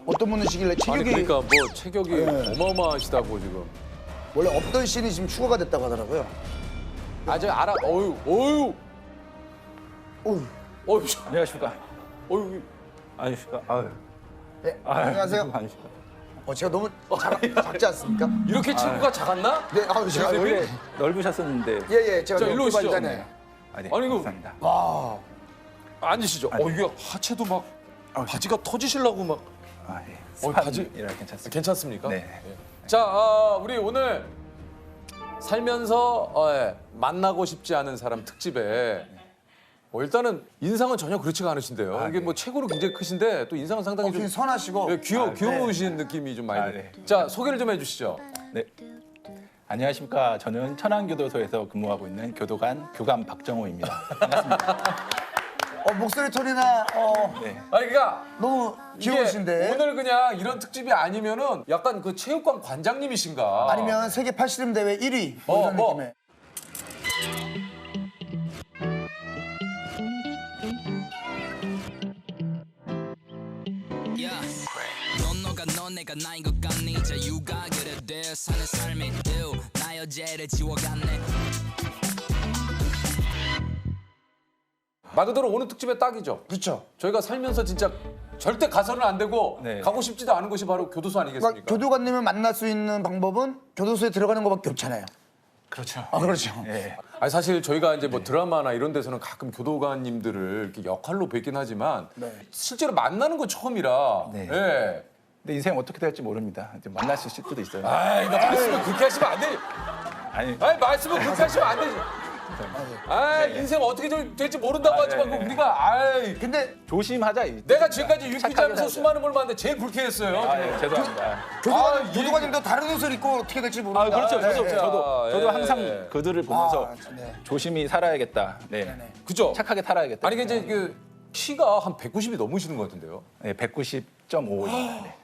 어떤 분이시길래 아니 체격이 그러니까 뭐 체격이 어마어마하시다고 지금. 원래 없던 씬이 지금 추가가 됐다고 하더라고요. 아, 저 알아. 어유. 어휴. 어유. 안녕하십니까. 어유. 안녕하십니까. 아유. 네, 안녕하세요. 안녕하십니까. 제가 너무 작지 않습니까? 이렇게 친구가 작았나? 네, 제가 선생님? 원래 넓으셨었는데. 예예 제가 자, 일로 오시죠. 네. 아, 네. 아니, 이거- 감사합니다. 와, 앉으시죠. 이게 하체도 막 바지가 터지시려고 막. 아, 예. 바지- 스판이라 괜찮습니다. 괜찮습니까? 네. 예. 자, 우리 오늘 살면서 만나고 싶지 않은 사람 특집에 일단은 인상은 전혀 그렇지가 않으신데요. 아, 이게 네. 뭐 체구로 굉장히 크신데 또 인상은 상당히 좀 굉장히 선하시고 예, 귀여우신 느낌이 좀 많이 아, 들어요. 네. 자, 소개를 좀 해주시죠. 네. 안녕하십니까. 저는 천안교도소에서 근무하고 있는 교감 박정호입니다. 목소리 톤이나 네. 아니, 그러니까 너무 이게 귀여우신데 오늘 그냥 이런 특집이 아니면은 약간 그 체육관 관장님이신가? 아니면 세계 팔씨름 대회 1위 어, 이런 뭐. 느낌의. 넌 너가 넌 내가 나인 것 같니 자유가 그래 돼 사는 삶이 나 여자를 지워갔네 말 그대로 오늘 특집의 딱이죠. 그렇죠. 저희가 살면서 진짜 절대 가서는 안 되고 네. 가고 싶지도 않은 곳이 바로 교도소 아니겠습니까? 그러니까 교도관님을 만날 수 있는 방법은 교도소에 들어가는 것밖에 없잖아요. 그렇죠. 아 그렇죠. 예. 아니 사실 저희가 이제 뭐 드라마나 이런 데서는 가끔 교도관님들을 이렇게 역할로 뵙긴 하지만 네. 실제로 만나는 건 처음이라. 네. 예. 근데 인생 어떻게 될지 모릅니다. 이제 만날 수 있을 수도 있어요. 아이, 나 말씀을 그렇게 하시면 안 되지. 아니, 아니, 말씀을 그렇게 하시면 안 되지. 아, 인생 어떻게 될지 모른다고 하지 말고 우리가 아이. 근데 조심하자. 내가 지금까지 착하게 유퀴즈하면서 살자. 수많은 걸 봤는데 제일 불쾌했어요. 아, 예, 죄송합니다. 교도관님도 다른 옷을 입고 어떻게 될지 모른다. 아, 그렇죠. 저도, 네. 저도 예. 항상 그들을 보면서 네. 조심히 살아야겠다. 네. 그죠? 착하게 살아야겠다. 아니, 이제 그 키가 한 190이 넘으시는 것 같은데요. 네, 190.5입니다. 네.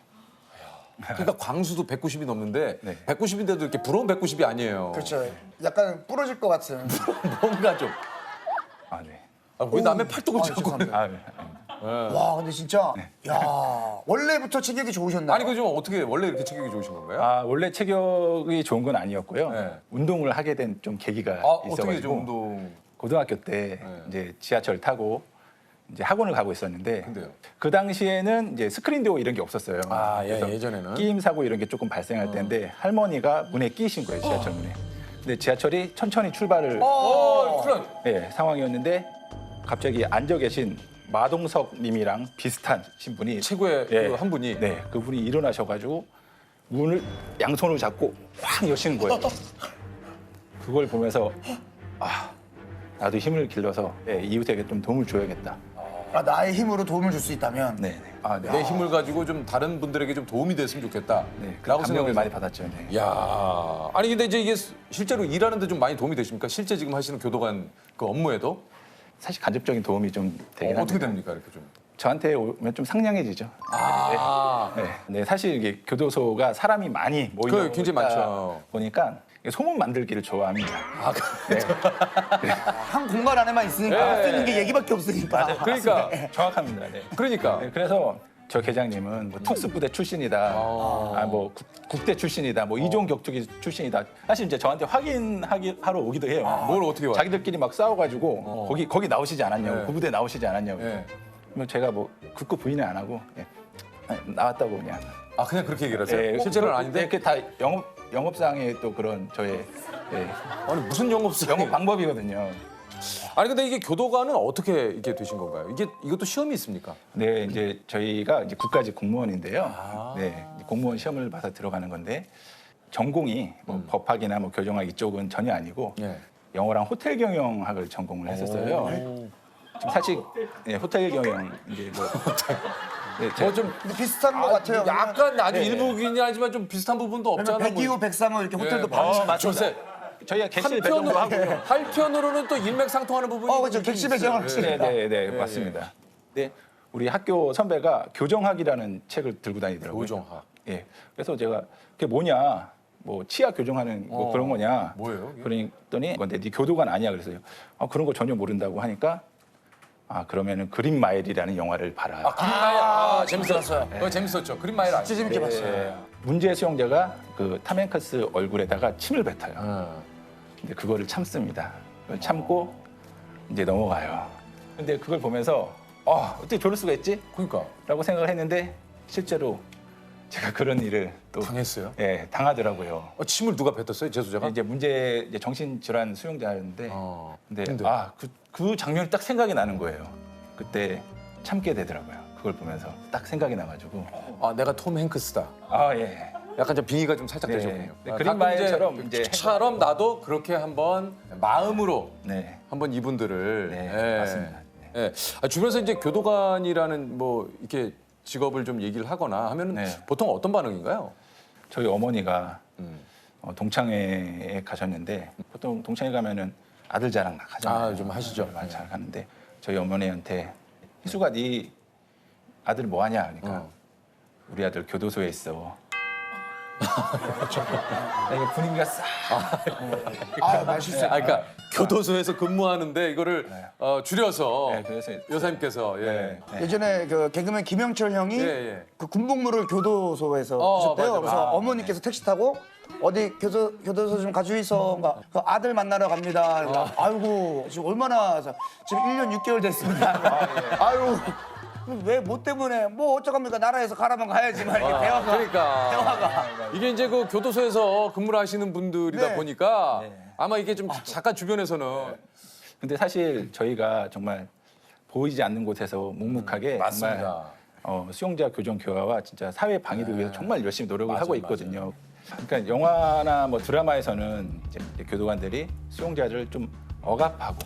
그러니까 광수도 190이 넘는데 네. 190인데도 이렇게 부러운 190이 아니에요. 그렇죠. 약간 부러질 것 같은. 뭔가 좀. 아, 네. 왜 남의 팔뚝을 아, 잡고. 죄송합니다. 아, 네. 와 근데 진짜 야 원래부터 체격이 좋으셨나? 아니, 그 좀 어떻게 원래 이렇게 체격이 좋으신 건가요? 아, 원래 체격이 좋은 건 아니었고요. 네. 운동을 하게 된 좀 계기가 어떻게 있어가지고 좀 운동. 고등학교 때 이제 지하철 타고 이제 학원을 가고 있었는데 근데요? 그 당시에는 이제 스크린도어 이런 게 없었어요. 아, 예, 그래서 예전에는. 끼임 사고 이런 게 조금 발생할 때인데 할머니가 문에 끼신 거예요, 지하철 문에. 근데 지하철이 천천히 출발을 그런. 예, 상황이었는데 갑자기 앉아 계신 마동석 님이랑 비슷하신 분이 최고의 예, 그한 분이. 네, 그분이 일어나셔가지고 문을 양손으로 잡고 확 여시는 거예요. 그걸 보면서 아, 나도 힘을 길러서 예, 이웃에게 좀 도움을 줘야겠다. 아, 나의 힘으로 도움을 줄 수 있다면. 네, 네. 아, 네. 내 힘을 가지고 좀 다른 분들에게 좀 도움이 됐으면 좋겠다. 네, 그 라고 감명을 생각해서. 많이 받았죠. 네. 야, 아니 근데 이제 이게 실제로 일하는데 좀 많이 도움이 되십니까? 실제 지금 하시는 교도관 그 업무에도 사실 간접적인 도움이 좀 되긴 어떻게 합니다. 됩니까? 이렇게 좀. 저한테 오면 좀 상냥해지죠. 아, 네. 네, 사실 이게 교도소가 사람이 많이 모이다 굉장히 많죠. 보니까 소문 만들기를 좋아합니다. 아, 네. 한 공간 안에만 있으니까 네. 할 수 있는 게 얘기밖에 없으니까. 그러니까, 정확합니다. 네. 그러니까. 네, 그래서 저 계장님은 뭐 특수부대 출신이다, 뭐 국대 출신이다, 뭐 이종 격투기 출신이다. 사실 이제 저한테 확인하러 오기도 해요. 뭘 어떻게 와요? 자기들끼리 막 싸워가지고 거기 나오시지 않았냐고, 네. 그 부대 나오시지 않았냐고. 예. 그러면 제가 뭐 굳고 부인을 안 하고 예. 아니, 나왔다고 그냥. 아, 그냥 그렇게 얘기를 하세요? 예, 실제로는 네, 아닌데? 이렇게 다 영업상의 또 그런 저의 예, 아니, 무슨 영업사? 영업 방법이거든요. 아니 근데 이게 교도관은 어떻게 이게 되신 건가요? 이것도 시험이 있습니까? 네, 이제 저희가 이제 국가직 공무원인데요. 아. 네, 이제 공무원 시험을 봐서 들어가는 건데 전공이 뭐 법학이나 뭐 교정학 이쪽은 전혀 아니고 예. 영어랑 호텔 경영학을 전공을 했었어요. 지금 사실 예, 호텔 경영 이제 뭐 네, 제가 좀 근데 비슷한 것 같아요. 약간 아주 네. 일부긴 하지만 좀 비슷한 부분도 왜냐면 없잖아. 백이호, 백상호 이렇게 호텔도 예, 바로. 조세. 저희가 객실 배정도 하고요. 한편으로는 또 일맥상통하는 부분이 그렇죠. 객실 배정을 하시네. 네, 맞습니다. 네, 우리 학교 선배가 교정학이라는 책을 들고 다니더라고요. 교정학. 예, 그래서 제가 그게 뭐냐, 뭐 치아 교정하는 뭐 그런 거냐. 뭐예요, 그게? 그랬더니 근데 네 교도관 아니야 그래서요. 아, 그런 거 전혀 모른다고 하니까 아 그러면은 그린 마일이라는 영화를 봐라. 그린마일 재밌었어요. 그거 재밌었죠. 그린마일 아시죠? 진짜 재밌게 봤어요. 문제의 수용자가 그 탐 행크스 얼굴에다가 침을 뱉어요. 근데 그거를 참습니다. 그걸 참고 이제 넘어가요. 근데 그걸 보면서 어떻게 저럴 수가 있지? 그러니까 라고 생각을 했는데 실제로 제가 그런 일을 또 당했어요? 예, 당하더라고요. 침을 누가 뱉었어요? 제소자가? 이제 이제 정신질환 수용자였는데 근데 근데? 그 장면이 딱 생각이 나는 거예요. 그때 참게 되더라고요. 그걸 보면서 딱 생각이 나가지고 내가 톰 행크스다. 예. 약간 좀 빙의가 좀 살짝 네. 되셨군요. 네, 그린마일처럼 이제 처럼 나도 그렇게 한번 마음으로 네. 한번 이분들을 네, 맞습니다. 예. 주변에서 이제 교도관이라는 뭐 이렇게 직업을 좀 얘기를 하거나 하면은 네. 보통 어떤 반응인가요? 저희 어머니가 동창회에 가셨는데 보통 동창회 가면은 아들 자랑 막 하잖아요. 좀 하시죠. 많이 잘 하는데 저희 어머니한테 희수가 네 아들 뭐 하냐 그러니까 우리 아들 교도소에 있어. 이게 분위기가 싹. 맛있어요. 그러니까 교도소에서 근무하는데 이거를 줄여서 네, 그래서 여사님께서 네. 예전에 그 개그맨 김영철 형이 예. 그 군복무를 교도소에서 하셨대요. 맞아, 그래서 맞아. 어머니께서 택시 타고 어디 교도소 좀 가주이소. 그 아들 만나러 갑니다. 그러니까 아이고 지금 얼마나 지금 1년 6개월 됐습니다. 아유 왜 뭐 때문에 뭐 어쩌갑니까 나라에서 가라면 가야지만 이렇게 대화가 그러니까 이게 이제 그 교도소에서 근무를 하시는 분들이다 네. 보니까 아마 이게 좀 잠깐 주변에서는 근데 사실 저희가 정말 보이지 않는 곳에서 묵묵하게 맞습니다. 정말 수용자 교정 교화와 진짜 사회 방위를 위해서 정말 열심히 노력을 하고 있거든요. 그러니까 영화나 뭐 드라마에서는 이제 교도관들이 수용자를 좀 억압하고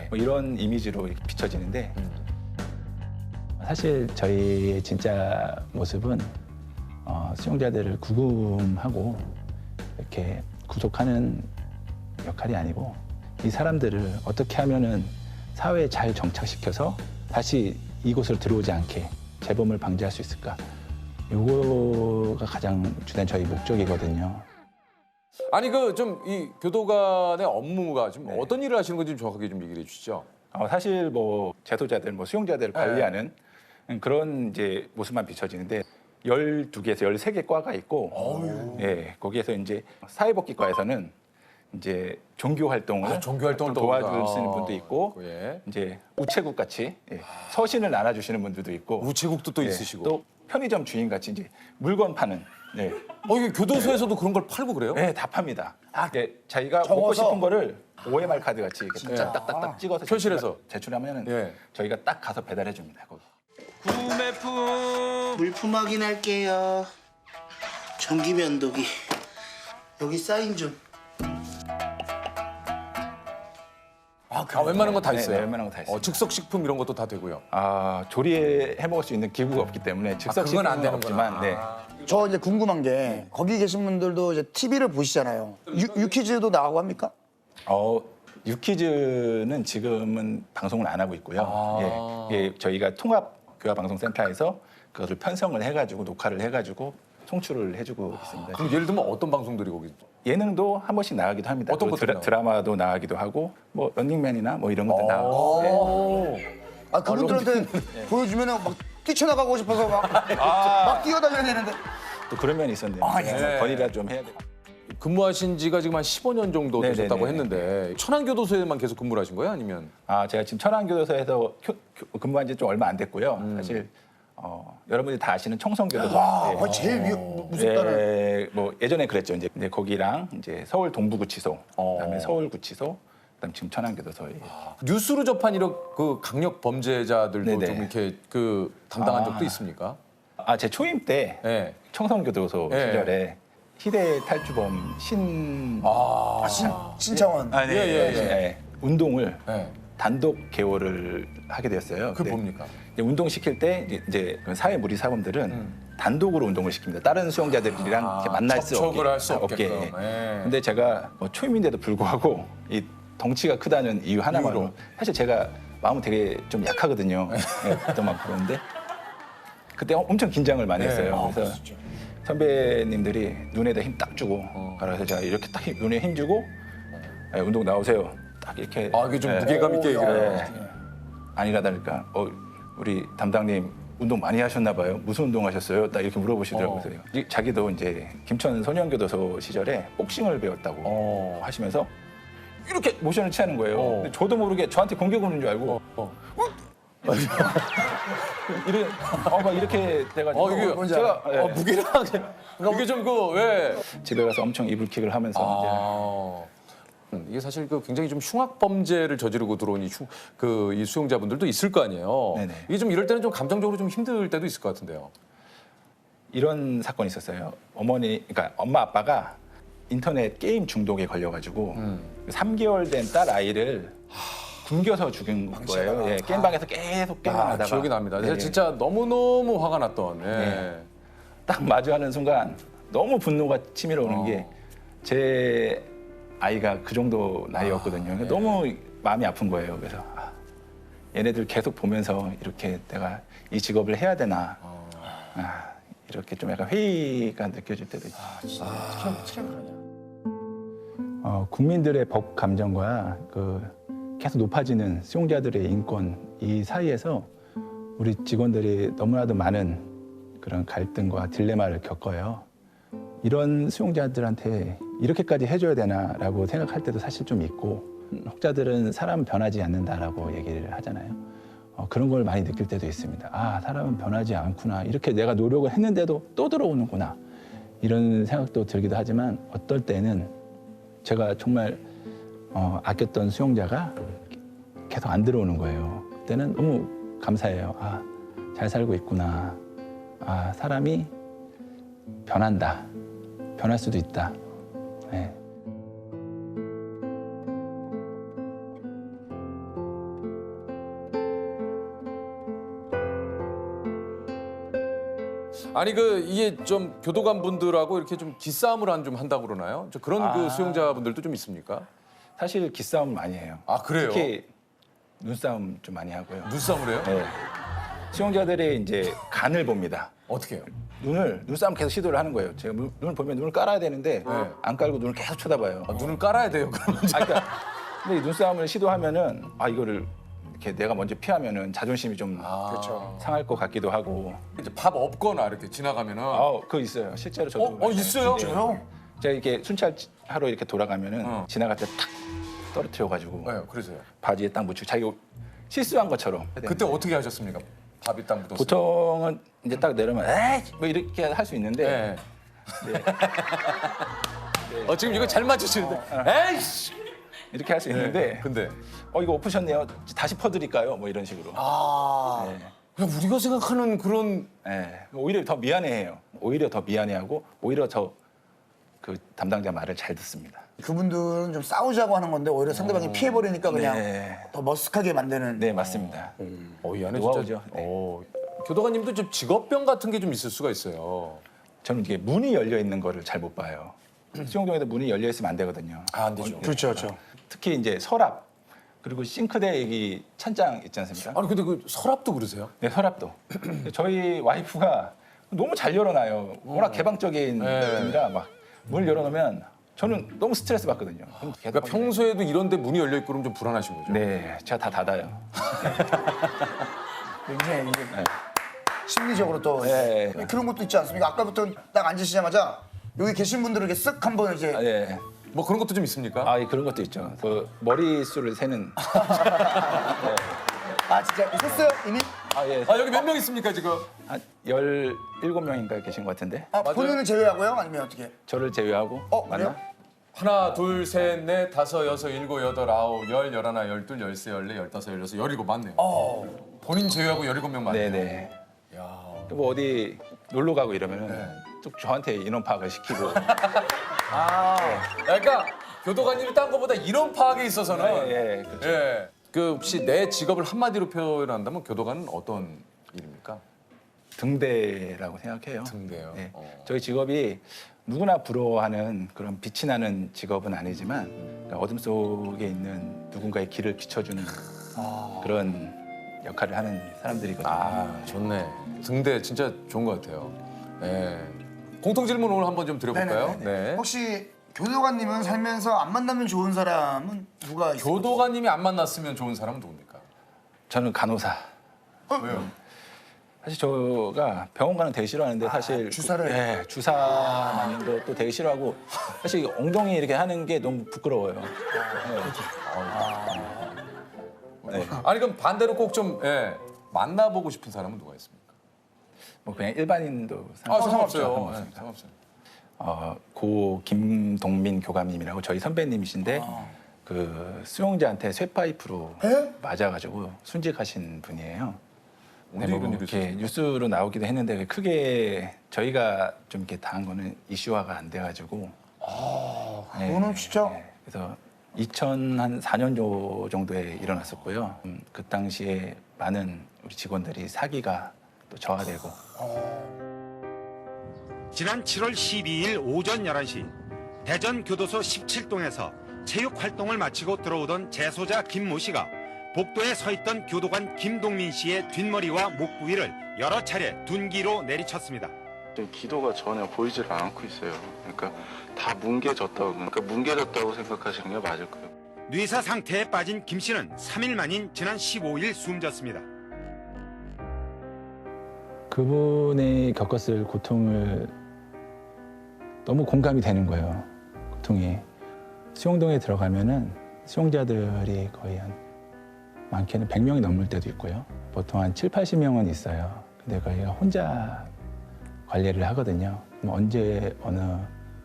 뭐 이런 이미지로 이렇게 비춰지는데 사실 저희의 진짜 모습은 수용자들을 구금하고 이렇게 구속하는 역할이 아니고 이 사람들을 어떻게 하면은 사회에 잘 정착시켜서 다시 이곳으로 들어오지 않게 재범을 방지할 수 있을까? 요거가 가장 주된 저희 목적이거든요. 아니 그 좀 이 교도관의 업무가 좀 어떤 일을 하시는 건지 좀 정확하게 좀 얘기를 해주시죠. 사실 뭐 재소자들, 뭐 수용자들을 관리하는 그런 이제 모습만 비춰지는데 12개에서 13개 과가 있고, 예, 거기에서 이제 사회복지과에서는 이제 종교 활동을 종교 활동을 또 도와주시는 분도 있고, 예. 이제 우체국 같이 서신을 나눠주시는 분들도 있고, 우체국도 또 예, 있으시고. 또 편의점 주인 같이 이제 물건 파는, 이게 교도소에서도 그런 걸 팔고 그래요? 다 팝니다. 자기가 먹고 싶은 거를 OMR 카드 같이 이렇게 딱딱딱 찍어서 현실에서? 제출하면은 저희가 딱 가서 배달해 줍니다. 거기. 물품 확인할게요. 전기 면도기. 여기 사인 좀. 웬만한 건 다 네, 있어요. 네, 웬만한 거 다 있습니다. 즉석 식품 이런 것도 다 되고요. 조리해 먹을 수 있는 기구가 없기 때문에 즉석 그건 안 식품은 되는구나. 없지만, 저 이제 궁금한 게 거기 계신 분들도 이제 TV를 보시잖아요. 유퀴즈도 나가고 합니까? 유퀴즈는 지금은 방송을 안 하고 있고요. 예, 저희가 통합교화방송센터에서 그것을 편성을 해가지고 녹화를 해가지고 송출을 해주고 있습니다. 그럼 예를 들면 어떤 방송들이 거기? 예능도 한 번씩 나가기도 합니다. 어떤 또 것들이 나와요? 드라마도 나가기도 하고, 뭐 런닝맨이나 뭐 이런 것도 나가고. 예. 그분들한테 보여주면 막 뛰쳐나가고 싶어서 막 뛰어다녀야 되는데. 또 그런 면이 있었는데 예. 건의라 좀 해야 돼. 근무하신 지가 지금 한 15년 정도 네네네. 되셨다고 했는데 천안교도소에만 계속 근무를 하신 거예요? 아니면? 제가 지금 천안교도소에서 근무한 지 좀 얼마 안 됐고요. 사실 여러분들이 다 아시는 청송교도소. 예. 제일 무섭다는. 예, 뭐 예전에 그랬죠. 이제 근데 거기랑 이제 서울 동부구치소, 그다음에 서울구치소, 그다음 지금 천안교도소에. 뉴스로 접한 이런 그 강력 범죄자들도 네네. 좀 이렇게 그 담당한 적도 있습니까? 제 초임 때 네. 청송교도소 예. 시절에 희대 탈주범 신창원. 운동을 네. 단독 개호를 하게 되었어요. 그게 근데 뭡니까? 이제 운동시킬 때 이제 그 사회 무리 사범들은 단독으로 운동을 시킵니다. 다른 수용자들이랑 이렇게 만날 수 접촉을 없게. 할 수 없게끔. 예. 근데 제가 뭐 초임인데도 불구하고 이 덩치가 크다는 이유 하나만으로 사실 제가 마음은 되게 좀 약하거든요. 또 막 그러는데 그때 엄청 긴장을 많이 했어요. 그래서 선배님들이 눈에다 힘 딱 주고 그래서 제가 이렇게 딱 눈에 힘 주고 운동 나오세요. 딱 이렇게. 이게 좀 무게감 있게 얘기를 해요. 아니라다니까 우리 담당님 운동 많이 하셨나 봐요. 무슨 운동 하셨어요? 딱 이렇게 물어보시더라고요. 자기도 이제 김천 소년교도소 시절에 복싱을 배웠다고 하시면서 이렇게 모션을 취하는 거예요. 근데 저도 모르게 저한테 공격 오는 줄 알고 막 이렇게 돼가지고 이게 제가 무기력하게. 이게 좀 왜? 집에 가서 엄청 이불킥을 하면서 이게 사실 그 굉장히 좀 흉악 범죄를 저지르고 들어온 이 수용자분들도 있을 거 아니에요. 네네. 이게 좀 이럴 때는 좀 감정적으로 좀 힘들 때도 있을 것 같은데요. 이런 사건이 있었어요. 그러니까 엄마 아빠가 인터넷 게임 중독에 걸려가지고 3개월 된 딸 아이를 굶겨서 죽인 거예요. 예, 게임방에서 계속 게임하다가 기억이 납니다. 네. 진짜 너무너무 화가 났던. 예. 네. 딱 마주하는 순간 너무 분노가 치밀어 오는 게 제 아이가 그 정도 나이였거든요. 네. 너무 마음이 아픈 거예요. 그래서 얘네들 계속 보면서 이렇게 내가 이 직업을 해야 되나 이렇게 좀 약간 회의가 느껴질 때도 있죠. 국민들의 법 감정과 계속 높아지는 수용자들의 인권 이 사이에서 우리 직원들이 너무나도 많은 그런 갈등과 딜레마를 겪어요. 이런 수용자들한테 이렇게까지 해줘야 되나라고 생각할 때도 사실 좀 있고 혹자들은 사람은 변하지 않는다라고 얘기를 하잖아요. 그런 걸 많이 느낄 때도 있습니다. 사람은 변하지 않구나. 이렇게 내가 노력을 했는데도 또 들어오는구나. 이런 생각도 들기도 하지만 어떨 때는 제가 정말 아꼈던 수용자가 계속 안 들어오는 거예요. 그때는 너무 감사해요. 잘 살고 있구나. 사람이 변한다. 변할 수도 있다. 네. 아니 이게 좀 교도관 분들하고 이렇게 좀 기싸움을 좀 한다고 그러나요? 그런 그 수용자분들도 좀 있습니까? 사실 기싸움 많이 해요. 그래요? 특히 눈싸움 좀 많이 하고요. 눈싸움을 해요? 네. 수용자들이 이제 간을 봅니다. 어떻게 해요? 눈싸움 계속 시도를 하는 거예요. 제가 눈을 보면 눈을 깔아야 되는데 안 깔고 눈을 계속 쳐다봐요. 눈을 깔아야 돼요, 그러면. 그러니까 근데 이 눈싸움을 시도하면은 이거를 이렇게 내가 먼저 피하면은 자존심이 좀 상할 것 같기도 하고. 이제 밥 없거나 이렇게 지나가면은. 그거 있어요. 실제로 저도. 있어요? 진짜요? 제가 이렇게 순찰하러 이렇게 돌아가면은 지나갈 때 탁 떨어뜨려가지고 네, 그래서요. 바지에 딱 묻히고 자기가 실수한 것처럼. 그때 어떻게 하셨습니까? 밥이 딱 묻었어요. 보통은 이제 딱 내려면 에이 뭐 이렇게 할 수 있는데 네. 지금 이거 잘 맞추시는데. 에이씨! 이렇게 할 수 있는데 근데 이거 엎으셨네요. 다시 퍼드릴까요? 뭐 이런 식으로. 그냥 우리가 생각하는 그런 오히려 더 미안해해요. 오히려 더 미안해하고 오히려 더 그 담당자 말을 잘 듣습니다. 그분들은 좀 싸우자고 하는 건데 오히려 상대방이 피해버리니까 그냥 네. 더 머쓱하게 만드는. 네 맞습니다. 이 안에 노하우죠. 진짜 네. 교도관님도 좀 직업병 같은 게 좀 있을 수가 있어요. 저는 이게 문이 열려 있는 거를 잘 못 봐요. 수용동에도 문이 열려 있으면 안 되거든요. 안 되죠. 그렇죠, 그렇죠. 특히 이제 서랍 그리고 싱크대 여기 찬장 있지 않습니까? 아니 근데 그 서랍도 그러세요? 네 서랍도. 저희 와이프가 너무 잘 열어놔요. 워낙 개방적인 분이라 막 문을 열어놓으면 저는 너무 스트레스 받거든요. 그러니까 평소에도 이런 데 문이 열려 있고 그러면 좀 불안하신 거죠? 네, 제가 다 닫아요. 이게 심리적으로 또 네. 그런 것도 있지 않습니까? 아까부터 딱 앉으시자마자 여기 계신 분들에게 쓱 한번 이제 네. 뭐 그런 것도 좀 있습니까? 그런 것도 있죠. 머리수를 세는. 진짜 있었어요 이미? 예. 여기 몇 명 있습니까 지금? 한 17명인가 계신 것 같은데. 본인은 제외하고요? 아니면 어떻게? 저를 제외하고. 그래요? 하나, 둘, 셋, 넷, 다섯, 여섯, 일곱, 여덟, 아홉, 열, 열하나, 열둘, 열세, 열네, 열다섯, 열여섯, 열일곱 맞네요. 본인 제외하고 17명 맞네요. 네네. 야. 뭐 어디 놀러 가고 이러면은 또 저한테 인원 파악을 시키고. 그러니까 교도관님이 딴 것보다 이런 파악에 있어서는 예, 그렇죠. 그 혹시 내 직업을 한마디로 표현한다면 교도관은 어떤 일입니까? 등대라고 생각해요. 등대요. 네. 저희 직업이 누구나 부러워하는 그런 빛이 나는 직업은 아니지만 그러니까 어둠 속에 있는 누군가의 길을 비춰주는 그런 역할을 하는 사람들이거든요. 좋네. 등대 진짜 좋은 것 같아요. 네. 공통 질문 오늘 한번 좀 드려볼까요? 네네네. 혹시 교도관님은 살면서 안 만나면 좋은 사람은 누가 있어요? 교도관님이 안 만났으면 좋은 사람은 누굽니까? 저는 간호사. 왜요? 사실 저가 병원 가는 되게 싫어하는데 사실 주사를? 네, 주사 맞는 것도 되게 싫어하고 사실 엉덩이 이렇게 하는 게 너무 부끄러워요. 네. 아니 그럼 반대로 꼭 좀 만나보고 싶은 사람은 누가 있습니까? 뭐 그냥 일반인도 상관없어요. 상관없습니다. 상관없어요. 고 김동민 교감님이라고 저희 선배님이신데 그 수용자한테 쇠파이프로 맞아가지고 순직하신 분이에요. 언제 뭐 이런 일이 이렇게 있었어요? 뉴스로 나오기도 했는데 크게 저희가 좀 이렇게 당한 거는 이슈화가 안 돼가지고. 그거는 진짜 그래서 2004년 정도에 일어났었고요. 그 당시에 많은 우리 직원들이 사기가 또 저하되고. 지난 7월 12일 오전 11시 대전 교도소 17동에서 체육 활동을 마치고 들어오던 재소자 김모 씨가 복도에 서 있던 교도관 김동민 씨의 뒷머리와 목 부위를 여러 차례 둔기로 내리쳤습니다. 기도가 전혀 보이질 않고 있어요. 그러니까 다 뭉개졌다고 생각하시는 게 맞을 거예요. 뇌사 상태에 빠진 김 씨는 3일 만인 지난 15일 숨졌습니다. 그분이 겪었을 고통을 너무 공감이 되는 거예요. 고통이. 수용동에 들어가면은 수용자들이 거의 많게는 100명이 넘을 때도 있고요. 보통 한 7, 80명은 있어요. 근데 거기가 혼자 관리를 하거든요. 언제 어느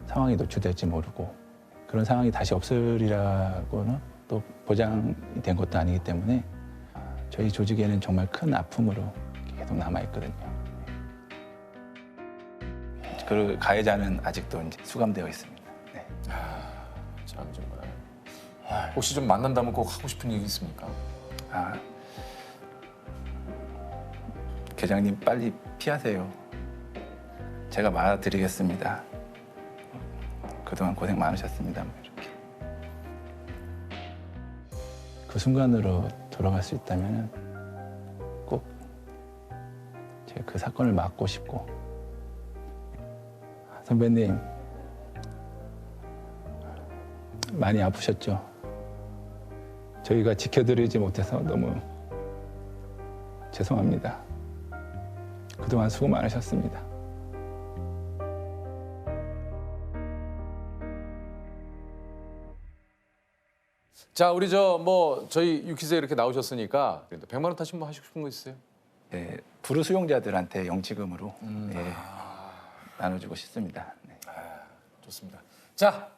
상황이 노출될지 모르고 그런 상황이 다시 없으리라고는 또 보장이 된 것도 아니기 때문에 저희 조직에는 정말 큰 아픔으로 계속 남아있거든요. 그 가해자는 아직도 이제 수감되어 있습니다. 네. 참 정말. 혹시 좀 만난다면 꼭 하고 싶은 얘기 있습니까? 계장님 빨리 피하세요. 제가 말아드리겠습니다. 그동안 고생 많으셨습니다. 뭐 이렇게. 그 순간으로 돌아갈 수 있다면 꼭 제가 그 사건을 막고 싶고 선배님 많이 아프셨죠? 저희가 지켜드리지 못해서 너무 죄송합니다. 그동안 수고 많으셨습니다. 자, 우리 저희 유키즈에 이렇게 나오셨으니까 100만 원 타신 분 하시고 싶은 거 있어요? 네, 불우 수용자들한테 영치금으로 나눠주고 싶습니다. 네. 좋습니다. 자,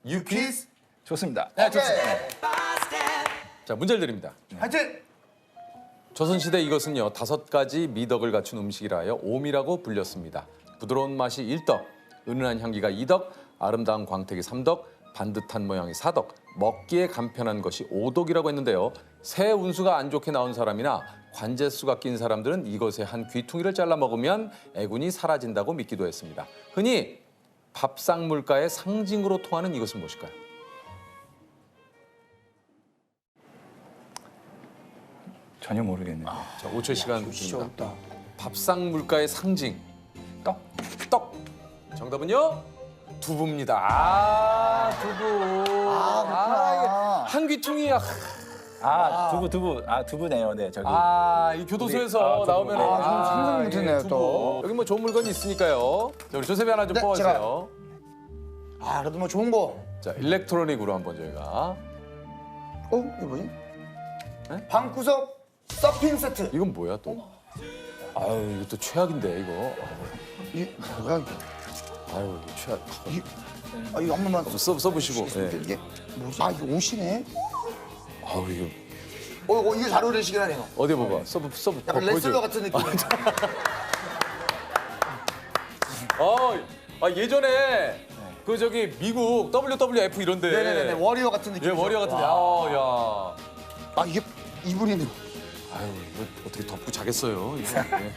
유키즈. 좋습니다. 네, 좋습니다. 자, 문제를 드립니다. 하여튼 조선시대 이것은요 5가지 미덕을 갖춘 음식이라 하여 오미라고 불렸습니다. 부드러운 맛이 1덕, 은은한 향기가 2덕, 아름다운 광택이 3덕, 반듯한 모양이 4덕, 먹기에 간편한 것이 5덕이라고 했는데요. 새 운수가 안 좋게 나온 사람이나 관제수가 낀 사람들은 이것의 한 귀퉁이를 잘라 먹으면 애군이 사라진다고 믿기도 했습니다. 흔히 밥상 물가의 상징으로 통하는 이것은 무엇일까요? 전혀 모르겠네요. 자, 5초 시간 진짜 드립니다. 어렵다. 밥상 물가의 상징. 떡. 떡. 정답은요? 두부입니다. 두부. 그렇구나. 한 귀퉁이야. 두부네요. 네, 저기. 이 교도소에서 두부. 나오면 네. 상상을 못했네요, 두부. 또. 여기 뭐 좋은 물건이 있으니까요. 자, 우리 조셉이 하나 좀 네, 뽑아주세요. 그래도 뭐 좋은 거. 자, 일렉트로닉으로 한번 저희가. 이거 뭐지? 네? 방구석 서핑 세트. 이건 뭐야 또? 아유, 이거 또 최악인데 이거. 이 뭐야 이게? 아유, 이거 최악. 이거 한 번만 써보시고. 예. 이게 뭐지? 이게 옷이네. 아우, 이거. 이게 잘 어울리시긴 하네요. 어디 봐봐. 써보. 약간 레슬러 같은 느낌. 예전에 그 저기 미국 WWF 이런데. 네네네 워리어 같은 느낌. 예, 워리어 같은데. 야. 이게 이분이네. 아유, 이거 어떻게 덮고 자겠어요. 이거. 예.